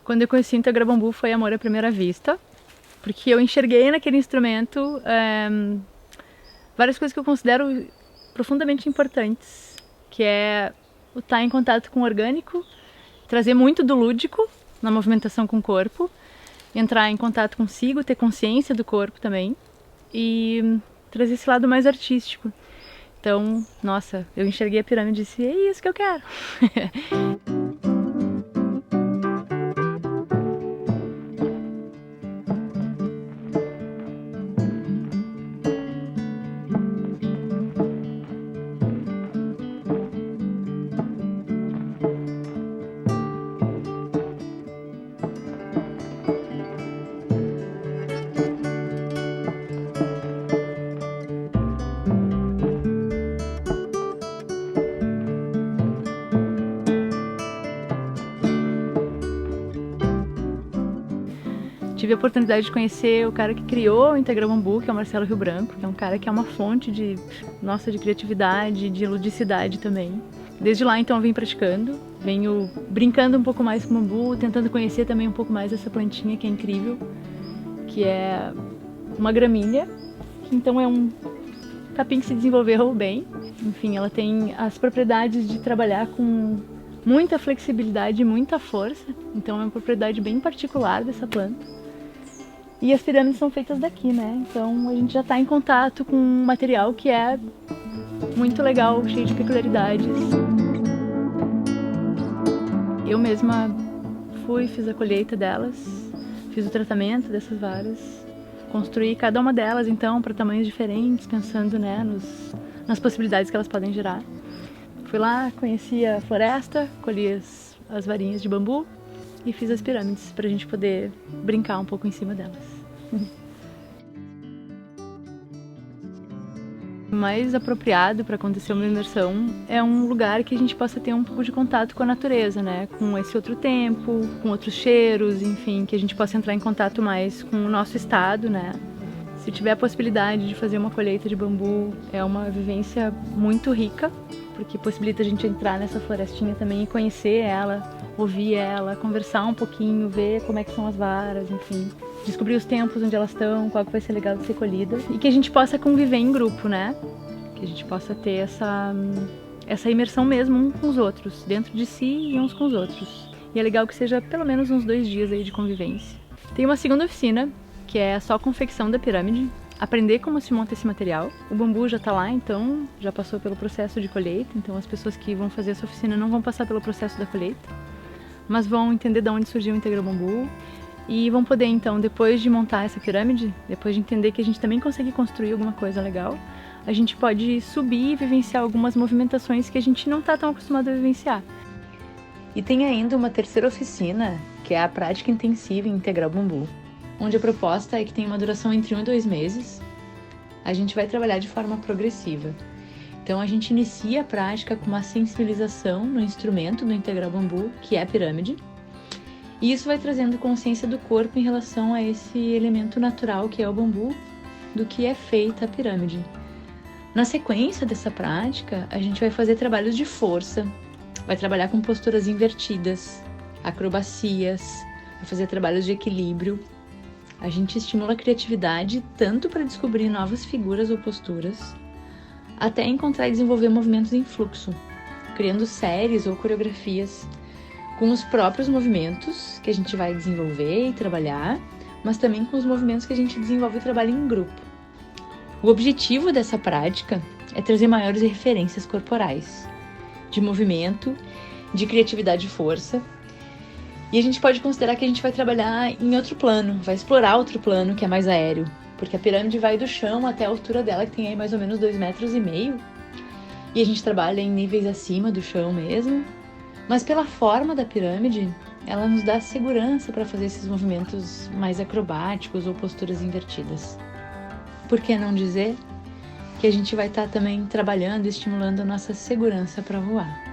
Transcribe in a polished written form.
Quando eu conheci o Integra Bambu foi amor à primeira vista, porque eu enxerguei naquele instrumento várias coisas que eu considero profundamente importantes, que é o estar em contato com o orgânico, trazer muito do lúdico na movimentação com o corpo, entrar em contato consigo, ter consciência do corpo também e trazer esse lado mais artístico. Então, nossa, eu enxerguei a pirâmide e disse, é isso que eu quero. Tive a oportunidade de conhecer o cara que criou o Integra Bambu, que é o Marcelo Rio Branco, que é um cara que é uma fonte de criatividade, de ludicidade também. Desde lá, então, eu vim praticando, venho brincando um pouco mais com o bambu, tentando conhecer também um pouco mais essa plantinha que é incrível, que é uma gramínea, que então é um capim que se desenvolveu bem. Enfim, ela tem as propriedades de trabalhar com muita flexibilidade e muita força, então é uma propriedade bem particular dessa planta. E as pirâmides são feitas daqui, né? Então a gente já está em contato com um material que é muito legal, cheio de peculiaridades. Eu mesma fiz a colheita delas, fiz o tratamento dessas varas, construí cada uma delas então para tamanhos diferentes, pensando, né, nas possibilidades que elas podem gerar. Fui lá, conheci a floresta, colhi as varinhas de bambu e fiz as pirâmides para a gente poder brincar um pouco em cima delas. O mais apropriado para acontecer uma imersão é um lugar que a gente possa ter um pouco de contato com a natureza, né? Com esse outro tempo, com outros cheiros, enfim, que a gente possa entrar em contato mais com o nosso estado, né? Se tiver a possibilidade de fazer uma colheita de bambu, é uma vivência muito rica, porque possibilita a gente entrar nessa florestinha também e conhecer ela, ouvir ela, conversar um pouquinho, ver como é que são as varas, enfim. Descobrir os tempos onde elas estão, qual que vai ser legal de ser colhida. E que a gente possa conviver em grupo, né? Que a gente possa ter essa imersão mesmo uns com os outros, dentro de si e uns com os outros. E é legal que seja pelo menos uns 2 dias aí de convivência. Tem uma segunda oficina, que é só confecção da pirâmide, aprender como se monta esse material. O bambu já está lá, então já passou pelo processo de colheita, então as pessoas que vão fazer essa oficina não vão passar pelo processo da colheita, mas vão entender de onde surgiu o Integra Bambu e vão poder então, depois de montar essa pirâmide, depois de entender que a gente também consegue construir alguma coisa legal, a gente pode subir e vivenciar algumas movimentações que a gente não está tão acostumado a vivenciar. E tem ainda uma terceira oficina, que é a prática intensiva em Integral Bambu, onde a proposta é que tem uma duração entre 1 e 2 meses. A gente vai trabalhar de forma progressiva. Então a gente inicia a prática com uma sensibilização no instrumento do Integral Bambu, que é a pirâmide, e isso vai trazendo consciência do corpo em relação a esse elemento natural que é o bambu, do que é feita a pirâmide. Na sequência dessa prática, a gente vai fazer trabalhos de força, vai trabalhar com posturas invertidas, acrobacias, vai fazer trabalhos de equilíbrio. A gente estimula a criatividade tanto para descobrir novas figuras ou posturas, até encontrar e desenvolver movimentos em fluxo, criando séries ou coreografias com os próprios movimentos que a gente vai desenvolver e trabalhar, mas também com os movimentos que a gente desenvolve e trabalha em grupo. O objetivo dessa prática é trazer maiores referências corporais, de movimento, de criatividade e força. E a gente pode considerar que a gente vai trabalhar em outro plano, vai explorar outro plano que é mais aéreo, porque a pirâmide vai do chão até a altura dela, que tem aí mais ou menos 2,5 metros, e a gente trabalha em níveis acima do chão mesmo, mas pela forma da pirâmide, ela nos dá segurança para fazer esses movimentos mais acrobáticos ou posturas invertidas. Por que não dizer que a gente vai estar também trabalhando e estimulando a nossa segurança para voar?